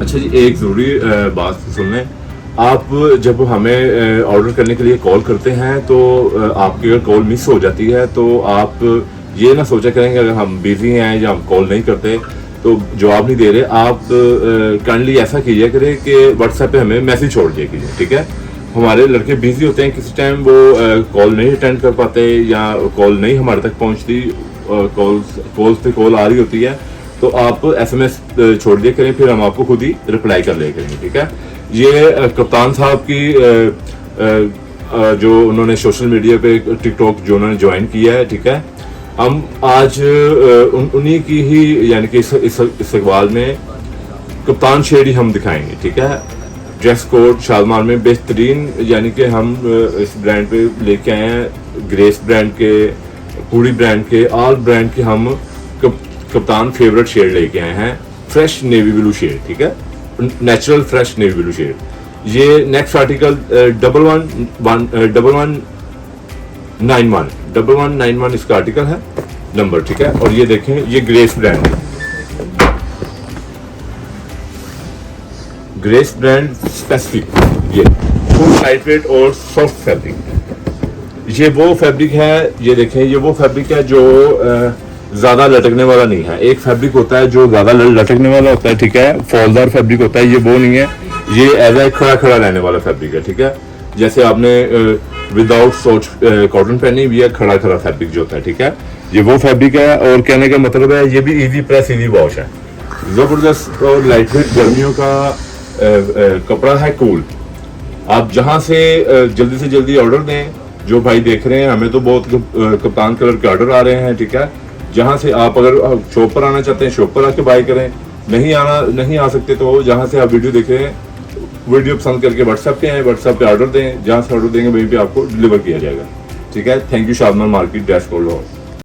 अच्छा जी, एक ज़रूरी बात सुन लें। आप जब हमें ऑर्डर करने के लिए कॉल करते हैं तो आपकी अगर कॉल मिस हो जाती है तो आप ये ना सोचा करें कि अगर हम बिज़ी हैं या हम कॉल नहीं करते तो जवाब नहीं दे रहे, आप काइंडली ऐसा कीजिए करें कि व्हाट्सएप पे हमें मैसेज छोड़ दिया कीजिए, ठीक है। हमारे लड़के बिज़ी होते हैं, किसी टाइम वो कॉल नहीं अटेंड कर पाते या कॉल नहीं हमारे तक पहुंचती, कॉल्स पे कॉल आ रही होती है, तो आप SMS छोड़ दिया करें, फिर हम आपको खुद ही रिप्लाई कर लिया करेंगे, ठीक है। ये कप्तान साहब की जो उन्होंने सोशल मीडिया पे टिकटॉक जो उन्होंने ज्वाइन किया है, ठीक है। हम आज उन्हीं की ही यानी कि इस इस्तकबाल में कप्तान शेड ही हम दिखाएंगे, ठीक है। ड्रेस कोड शालमार में बेहतरीन यानी कि हम इस ब्रांड पे लेके आए हैं, ग्रेस ब्रांड के, पूरी ब्रांड के, ऑल ब्रांड के हम कप्तान फेवरेट शेड लेके आए हैं, फ्रेश नेवी ब्लू शेड, ठीक है, natural fresh navy blue shade. ये नेक्स्ट आर्टिकल 1191 इसका आर्टिकल है नंबर, ठीक है। और ये देखें, ये ग्रेस ब्रांड है, ग्रेस ब्रांड स्पेसिफिक, ये फुल लाइट वेट और सॉफ्ट फैब्रिक। ये वो फैब्रिक है, ये देखें, ये वो फैब्रिक है जो ज्यादा लटकने वाला नहीं है। एक फैब्रिक होता है जो ज्यादा लटकने वाला होता है, ठीक है, फॉलदार फैब्रिक होता है, ये वो नहीं है। ये एज ए खड़ा खड़ा रहने वाला फैब्रिक है, ठीक है। जैसे आपने विदाउट सोच कॉटन पहनी हुई है, खड़ा खड़ा फैब्रिक जो होता है, ठीक है, ये वो फैब्रिक है। और कहने का मतलब है ये भी इजी प्रेस इजी वॉश है, जबरदस्त और लाइट वेट गर्मियों का कपड़ा है, कूल। आप जहां से जल्दी से जल्दी ऑर्डर दें। जो भाई देख रहे हैं, हमें तो बहुत कप्तान कलर के ऑर्डर आ रहे हैं, ठीक है। जहां से आप अगर शॉप पर आना चाहते हैं, शॉप पर आके बाय करें। नहीं आ सकते तो जहां से आप वीडियो देख रहे हैं, वीडियो पसंद करके व्हाट्सएप पे आए, व्हाट्सएप पे ऑर्डर दें, जहां से ऑर्डर देंगे वहीं पे आपको डिलीवर किया जाएगा, ठीक है। Thank you Shalimar market dress code.